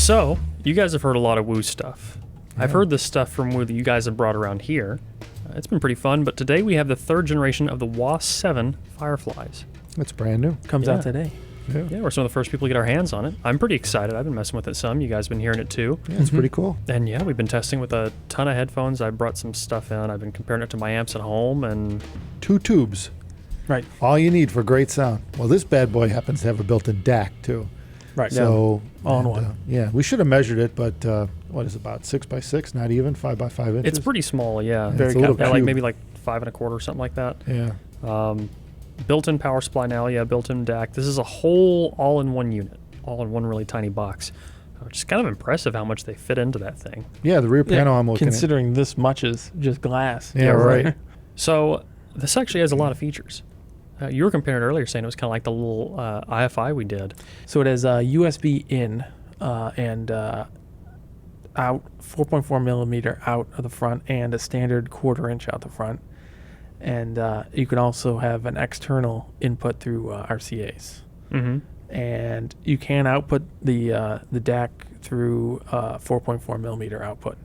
So, you guys have heard a lot of Woo stuff. I've heard this stuff from Woo that you guys have brought around here. It's been pretty fun, but today we have the 3rd generation of the WA7 Fireflies. It's brand new. Comes out today. Yeah, we're some of the first people to get our hands on it. I'm pretty excited. I've been messing with it some. You guys have been hearing it too. Yeah, it's pretty cool. And yeah, we've been testing with a ton of headphones. I brought some stuff in. I've been comparing it to my amps at home, and 2 tubes. Right. All you need for great sound. Well, this bad boy happens to have a built-in DAC too. Right. So all in one. Yeah, we should have measured it, but what is it, about 6 by 6? Not even 5 by 5 inches. it's pretty small. Yeah, Very it's a little yeah, like cube. maybe like 5 1/4 or something like that. Yeah. Built-in power supply now. Yeah, built-in DAC. This is a whole all-in-one unit, all in one really tiny box. Which is kind of impressive how much they fit into that thing. Yeah, the rear panel I'm looking considering this much is just glass. at. Yeah, right. So this actually has a lot of features. You were comparing it earlier, saying it was kind of like the little IFI we did. So it has USB in and out, 4.4 millimeter out of the front, and a standard 1/4 inch out the front. And you can also have an external input through RCAs. Mm-hmm. And you can output the DAC through 4.4 millimeter output.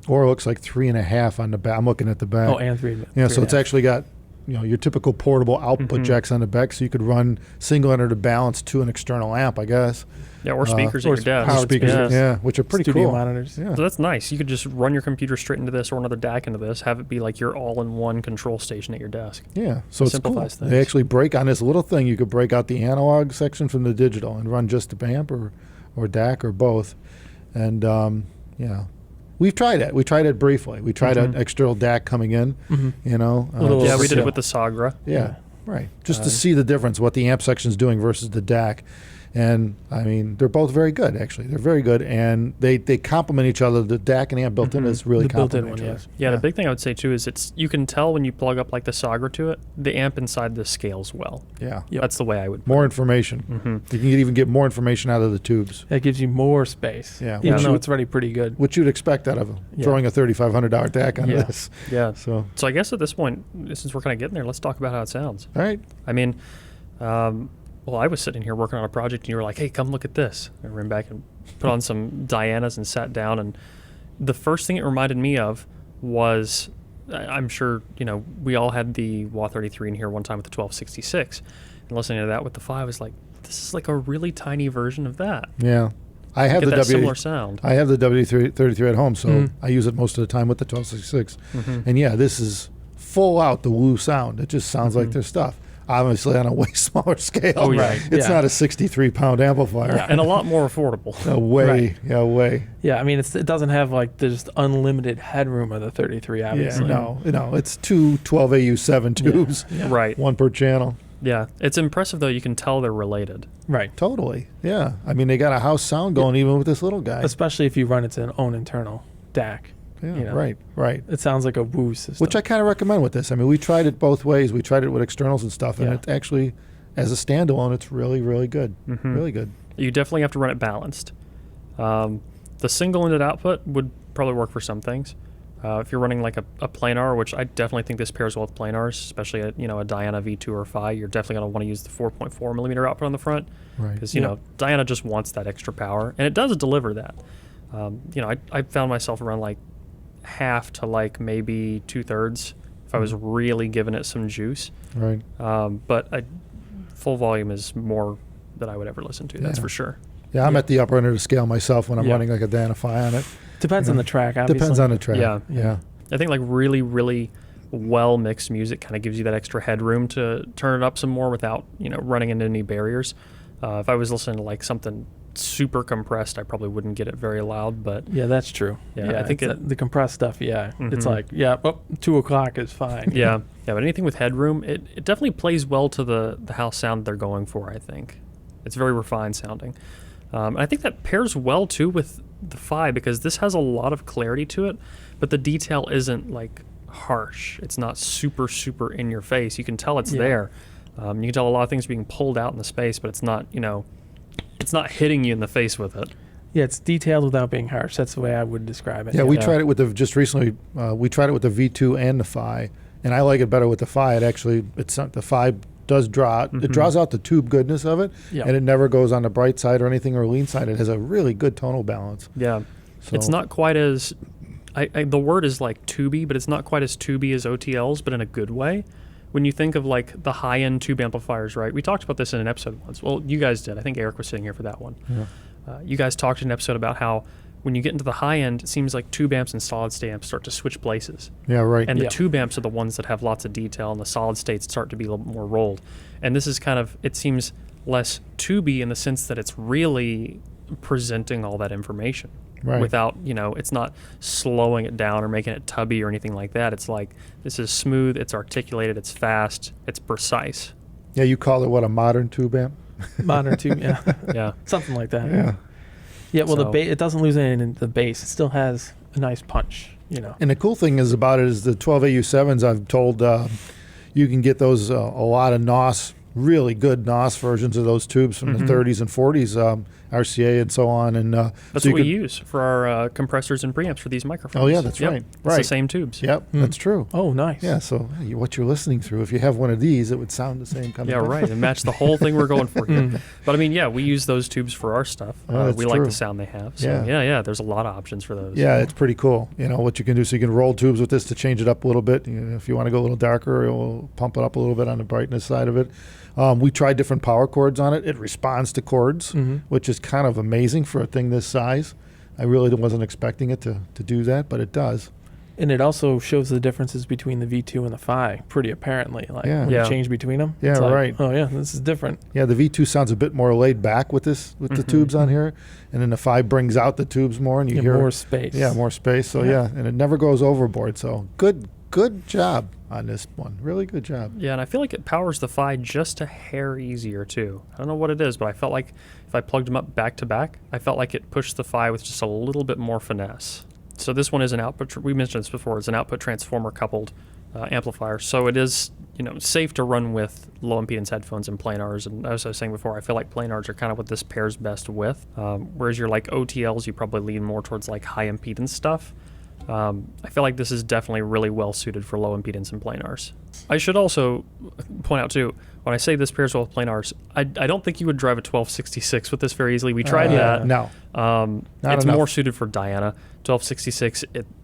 Or it looks like 3.5 on the back. I'm looking at the back. Oh, and 3. Yeah, so it's actually got your typical portable output jacks on the back, so you could run single ender to balance to an external amp, I guess. Yeah, or speakers at your desk. Power speakers, Yeah. which are pretty Studio cool. monitors. Yeah. So that's nice. You could just run your computer straight into this or another DAC into this, have it be like your all-in-one control station at your desk. Yeah, so it's cool. Simplifies things. They actually break on this little thing. You could break out the analog section from the digital and run just the amp or DAC or both. And yeah, we've tried it. We tried it briefly. We tried an external DAC coming in. You know, Yeah, we did it with the Sagra. Yeah, right. Just to see the difference, what the amp section is doing versus the DAC. And I mean, they're both very good. Actually, they're very good, and they complement each other. The DAC and amp built-in is really The built-in complement one, each other. Yeah, the big thing I would say too is you can tell when you plug up like the Sagra to it, the amp inside this scales well. Yeah. Yep. That's the way I would. More information. You can even get more information out of the tubes, That gives you more space. Yeah, Even which though you- it's already pretty good. which you'd expect out of throwing a $3,500 DAC on Yeah. this. Yeah. So, So I guess at this point, since we're kind of getting there, let's talk about how it sounds. all right. I mean, well, I was sitting here working on a project, and you were like, "Hey, come look at this." I ran back and put on some Dianas and sat down, and the first thing it reminded me of was, I'm sure we all had the WA33 in here one time with the 1266, and listening to that with the 5 is like, this is like a really tiny version of that. Yeah. I have Get the that similar sound. I have the W33 at home, so I use it most of the time with the 1266. And yeah, this is full out the Woo sound. It just sounds like their stuff. Obviously on a way smaller scale. Oh, yeah. Right. It's not a 63-pound amplifier. Yeah. And a lot more affordable. Way. Yeah, I mean, it doesn't have like the just unlimited headroom of the 33, Yeah, obviously. no, it's two 12AU7 tubes, Right. one per channel. Yeah. It's impressive, though. You can tell they're related. Right. Totally. Yeah. I mean, they got a house sound going even with this little guy. Especially if you run its own internal DAC. Yeah, right. It sounds like a Woo system. Which I kind of recommend with this. I mean, we tried it both ways. We tried it with externals and stuff, and Yeah. it actually, as a standalone, it's really, really good. Really good. You definitely have to run it balanced. The single-ended output would probably work for some things. If you're running like a planar, which I definitely think this pairs well with planars, especially a Diana V2 or Phi, you're definitely going to want to use the 4.4 millimeter output on the front. Right. Because, Diana just wants that extra power, and it does deliver that. I found myself around like half to like maybe 2/3 if I was really giving it some juice. Right. But full volume is more than I would ever listen to, that's Yeah. for sure. Yeah, I'm at the upper end of the scale myself when I'm running like a Danify on it. Depends on the track, obviously. Depends on the track. Yeah. I think like really, really well mixed music kind of gives you that extra headroom to turn it up some more without running into any barriers. If I was listening to like something super compressed, I probably wouldn't get it very loud. But Yeah, that's true. Yeah, I think the compressed stuff, it's like, 2 o'clock is fine. yeah, but anything with headroom, it definitely plays well to the house sound they're going for, I think. It's very refined sounding. And I think that pairs well, too, with the Phi, because this has a lot of clarity to it, but the detail isn't, like, harsh. It's not super, super in your face. You can tell it's there. You can tell a lot of things are being pulled out in the space, but it's not, it's not hitting you in the face with it. Yeah, it's detailed without being harsh. That's the way I would describe it. Yeah, we tried it with just recently, we tried it with the V2 and the Phi, and I like it better with the Phi. The Phi does draw. It draws out the tube goodness of it, Yeah. and it never goes on the bright side or anything or lean side. It has a really good tonal balance. Yeah. So, It's not quite as the word is like tubey, but it's not quite as tubey as OTLs, but in a good way. When you think of like the high-end tube amplifiers, right? We talked about this in an episode once. Well, you guys did. I think Eric was sitting here for that one. Yeah. You guys talked in an episode about how when you get into the high end, it seems like tube amps and solid state amps start to switch places. Yeah, right. And the Yeah. tube amps are the ones that have lots of detail, and the solid states start to be a little more rolled. And this is kind of, it seems less tubey in the sense that it's really presenting all that information. Right. Without, it's not slowing it down or making it tubby or anything like that. It's like, this is smooth, it's articulated, it's fast, it's precise. Yeah, you call it what, a modern tube amp? Modern tube, yeah. Yeah. Something like that. Yeah. Yeah, well, So- it doesn't lose any in the bass. It still has a nice punch, And the cool thing is about it is the 12AU7s, I've told you can get those a lot of NOS, really good NOS versions of those tubes from the 30s and 40s, RCA and so on. And That's so you what we could- use for our compressors and preamps for these microphones. Oh, yeah, that's Yep. right. It's Right. the same tubes. Yep, that's true. Oh, nice. Yeah, so what you're listening through, if you have one of these, it would sound the same coming Yeah, back. right. And match the whole thing we're going for here. But I mean, yeah, we use those tubes for our stuff. Oh, that's we like true. the sound they have. So Yeah. yeah, there's a lot of options for those. Yeah, it's pretty cool. What you can do. So you can roll tubes with this to change it up a little bit. If you want to go a little darker, it'll pump it up a little bit on the brightness side of it. We tried different power chords on it. It responds to chords, which is kind of amazing for a thing this size. I really wasn't expecting it to do that, but it does. And it also shows the differences between the V2 and the Phi pretty apparently. Like Yeah. when Yeah. you change between them. Yeah, it's like, right. Oh, yeah, this is different. Yeah, the V2 sounds a bit more laid back with the tubes on here, and then the 5 brings out the tubes more, and you Yeah, hear more space. Yeah, more space. So Yeah. and it never goes overboard. So good job on this one. Really good job. Yeah, and I feel like it powers the Phi just a hair easier too. I don't know what it is, but I felt like if I plugged them up back to back, I felt like it pushed the Phi with just a little bit more finesse. So this one is an output. We mentioned this before. It's an output transformer coupled amplifier. So it is, safe to run with low impedance headphones and planars. And as I was saying before, I feel like planars are kind of what this pairs best with. Whereas you're like OTLs, you probably lean more towards like high impedance stuff. I feel like this is definitely really well suited for low impedance and planars. I should also point out too, when I say this pairs well with planars, I don't think you would drive a 1266 with this very easily. We tried that. No. Not It's enough. more suited for Diana. 1266,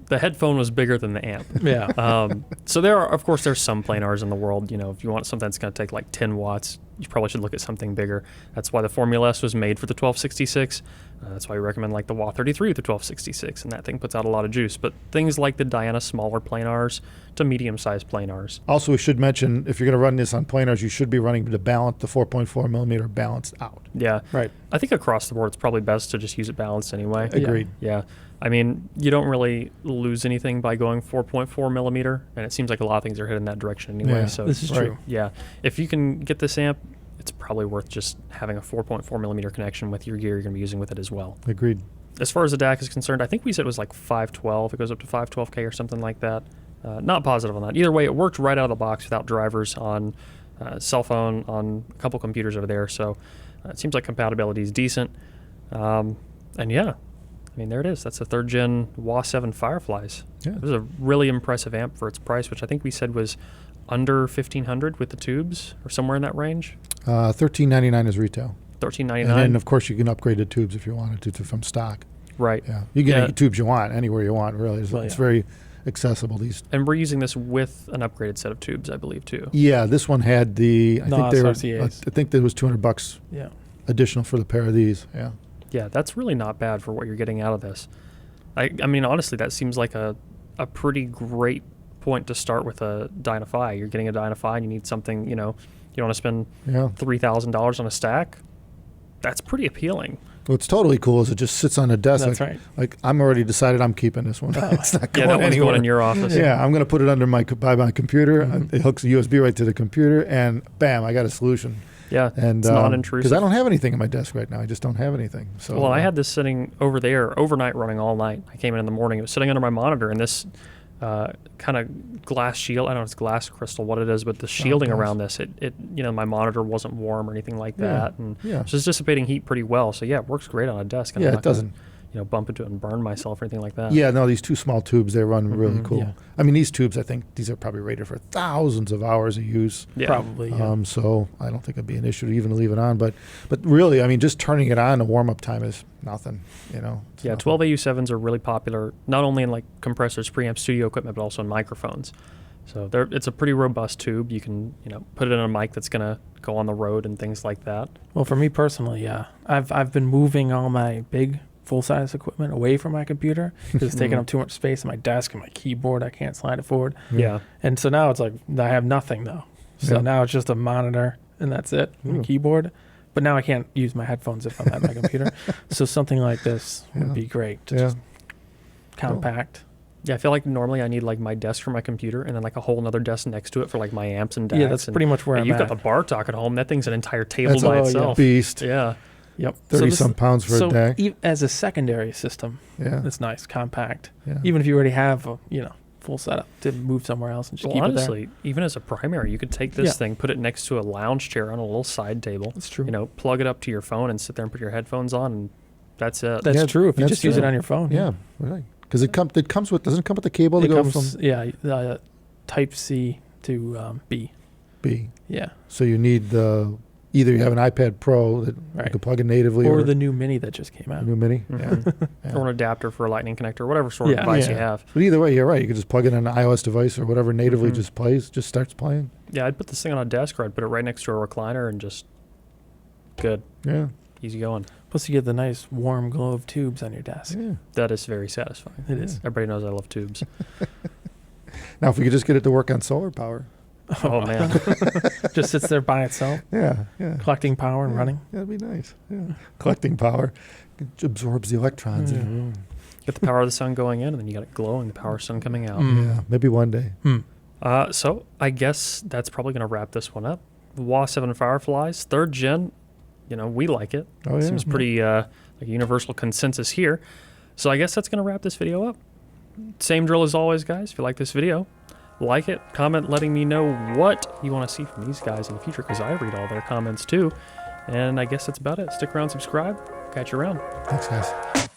the headphone was bigger than the amp. Yeah. So there's some planars in the world. If you want something that's going to take like 10 watts, you probably should look at something bigger. That's why the Formula S was made for the 1266. That's why we recommend like the WA33 with the 1266, and that thing puts out a lot of juice. But things like the Diana smaller planars to medium-sized planars. Also, we should mention, if you're going to run this on planars, you should be running the 4.4 millimeter balanced out. Yeah. Right. I think across the board, it's probably best to just use it balanced anyway. Agreed. Yeah. I mean, you don't really lose anything by going 4.4 millimeter, and it seems like a lot of things are heading that direction anyway. Yeah, So this is right. true. yeah, if you can get this amp, it's probably worth just having a 4.4 millimeter connection with your gear you're going to be using with it as well. Agreed. As far as the DAC is concerned, I think we said it was like 512. It goes up to 512K or something like that. Not positive on that. Either way, it worked right out of the box without drivers on cell phone, on a couple computers over there. So it seems like compatibility is decent. And yeah, I mean, there it is. That's the 3rd gen WA7 Fireflies. Yeah. It was a really impressive amp for its price, which I think we said was under $1,500 with the tubes or somewhere in that range. $13.99 is retail. $13.99. And then, of course, you can upgrade the tubes if you wanted to from stock. Right. Yeah. You can get Yeah. any tubes you want, anywhere you want, really. It's, Well, it's yeah. very accessible. These. And we're using this with an upgraded set of tubes, I believe, too. Yeah, this one had the, I think NOS they were, RCAs. I think there was $200 Yeah. additional for the pair of these. Yeah. Yeah, that's really not bad for what you're getting out of this. I mean, honestly, that seems like a pretty great point to start with a Dynafy. You're getting a Dynafy and you need something, you don't want to spend Yeah. $3,000 on a stack. That's pretty appealing. What's totally cool is it just sits on a desk. That's like, right. Like I'm already decided I'm keeping this one. It's not Yeah, going that one's anywhere. going in your office. Yeah, I'm going to put it under by my computer. It hooks a USB right to the computer, and bam, I got a solution. Yeah, And it's non-intrusive. because I don't have anything on my desk right now. I just don't have anything. So Well, I had this sitting over there overnight running all night. I came in the morning. It was sitting under my monitor, and this kind of glass shield, I don't know if it's glass crystal, what it is, but the shielding glass. around this, it my monitor wasn't warm or anything like Yeah, that. And yeah. so it's dissipating heat pretty well. So yeah, it works great on a desk. And Yeah, I'm it not gonna doesn't. bump into it and burn myself or anything like that. Yeah, no, these two small tubes, they run really cool. yeah. I mean, these tubes, I think these are probably rated for thousands of hours of use. Yeah. Probably. Yeah. So I don't think it'd be an issue to even leave it on. But really, I mean, just turning it on, the warm-up time is nothing, It's Yeah, nothing. 12 AU7s are really popular, not only in like compressors, preamps, studio equipment, but also in microphones. So it's a pretty robust tube. You can, put it in a mic that's going to go on the road and things like that. Well, for me personally, yeah, I've been moving all my big full-size equipment away from my computer because it's taking up too much space on my desk and my keyboard. I can't slide it forward. Yeah. And so now it's like I have nothing though. So Yeah. now it's just a monitor and that's it, my Ooh. keyboard. But now I can't use my headphones if I'm at my computer. So something like this would Yeah. be great. To Yeah. just compact. Yeah, I feel like normally I need like my desk for my computer and then like a whole another desk next to it for like my amps and DACs. Yeah, that's pretty much where I'm you've at. got the bar talk at home. That thing's an entire table That's by a itself. beast. Yeah. Yep. 30-some pounds for so a DAC. as a secondary system, Yeah. it's nice, compact. Yeah. Even if you already have a full setup to move somewhere else and just Well, keep honestly, even as a primary, you could take this Yeah. thing, put it next to a lounge chair on a little side table, it there. That's true. plug it up to your phone and sit there and put your headphones on, and that's it. That's Yeah, true. If you that's just use true. it on your phone. Yeah, right. Because it comes with, doesn't it come with the cable to It go comes, from Type C to B. B? Yeah. So you need either you have an iPad Pro that you Right. can plug in natively, Or the new Mini that just came the out. new Mini. Mhm. Yeah. Or an adapter for a lightning connector, whatever sort of Yeah. device you Yeah. have. But either way, you're right. You could just plug it in an iOS device or whatever natively Mhm. just starts playing. Yeah, I'd put this thing on a desk or I'd put it right next to a recliner and just good, Yeah. easy going. Plus, you get the nice warm glow of tubes on your desk. Yeah. That is very satisfying. It is. Everybody knows I love tubes. Now, if we could just get it to work on solar power. Oh, man. Just sits there by itself, Yeah. Yeah. collecting power and Yeah, running. That'd be nice. Yeah. Collecting power. It absorbs the electrons in the room. Get the power of the sun going in, and then you got it glowing, the power of sun coming out. Mm. Yeah. Maybe one day. So I guess that's probably going to wrap this one up. WA7 Fireflies, 3rd gen. We like it. Oh, yeah. Seems pretty like a universal consensus here. So I guess that's going to wrap this video up. Same drill as always, guys. If you like this video, like it, comment letting me know what you want to see from these guys in the future, because I read all their comments too. And I guess that's about it. Stick around, subscribe. Catch you around. Thanks, guys.